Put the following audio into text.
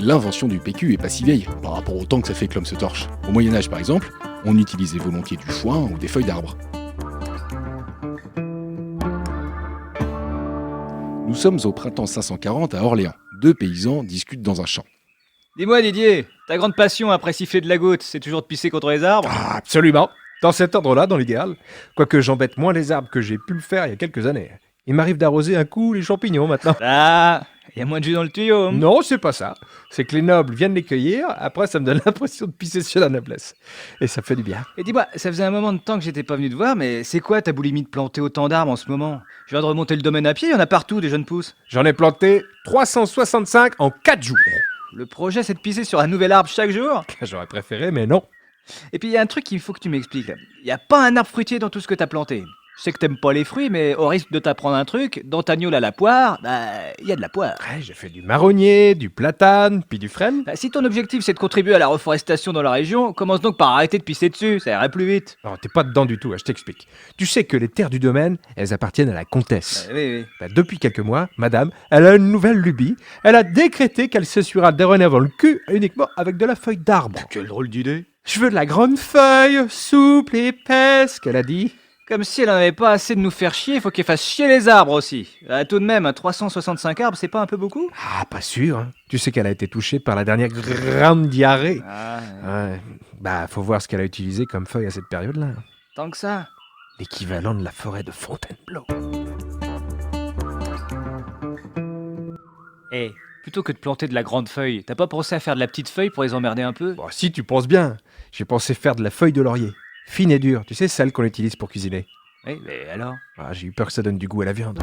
L'invention du PQ est pas si vieille par rapport au temps que ça fait que l'homme se torche. Au Moyen-Âge par exemple, on utilisait volontiers du foin ou des feuilles d'arbre. Nous sommes au printemps 540 à Orléans. Deux paysans discutent dans un champ. Dis-moi Didier, ta grande passion après siffler de la goutte, c'est toujours de pisser contre les arbres? Ah, absolument. Dans cet ordre-là, dans l'idéal. Quoique j'embête moins les arbres que j'ai pu le faire il y a quelques années. Il m'arrive d'arroser un coup les champignons maintenant. Ah, y a moins de jus dans le tuyau. Hein. Non, c'est pas ça. C'est que les nobles viennent les cueillir, après ça me donne l'impression de pisser sur la noblesse. Et ça fait du bien. Et dis-moi, ça faisait un moment de temps que j'étais pas venu te voir, mais c'est quoi ta boulimie de planter autant d'arbres en ce moment? Je viens de remonter le domaine à pied, y en a partout des jeunes pousses. J'en ai planté 365 en 4 jours. Le projet c'est de pisser sur un nouvel arbre chaque jour? J'aurais préféré, mais non. Et puis y a un truc qu'il faut que tu m'expliques. Là. Y a pas un arbre fruitier dans tout ce que t'as planté. Je sais que t'aimes pas les fruits, mais au risque de t'apprendre un truc, dans ta gnôle à la poire, y a de la poire. Ouais, j'ai fait du marronnier, du platane, puis du frêne. Si ton objectif c'est de contribuer à la reforestation dans la région, commence donc par arrêter de pisser dessus, ça irait plus vite. Non, t'es pas dedans du tout, je t'explique. Tu sais que les terres du domaine, elles appartiennent à la comtesse. Oui. Depuis quelques mois, madame, elle a une nouvelle lubie. Elle a décrété qu'elle s'essuiera dorénavant le cul uniquement avec de la feuille d'arbre. Quelle drôle d'idée. Je veux de la grande feuille, souple et épaisse, qu'elle a dit. Comme si elle en avait pas assez de nous faire chier, faut qu'elle fasse chier les arbres aussi. Tout de même, 365 arbres, c'est pas un peu beaucoup? Ah, pas sûr, hein. Tu sais qu'elle a été touchée par la dernière grande diarrhée. Ouais. Faut voir ce qu'elle a utilisé comme feuille à cette période-là. Tant que ça. L'équivalent de la forêt de Fontainebleau. Plutôt que de planter de la grande feuille, t'as pas pensé à faire de la petite feuille pour les emmerder un peu? Bon, si tu penses bien, j'ai pensé faire de la feuille de laurier. Fine et dure, tu sais, celle qu'on utilise pour cuisiner. Mais alors? J'ai eu peur que ça donne du goût à la viande.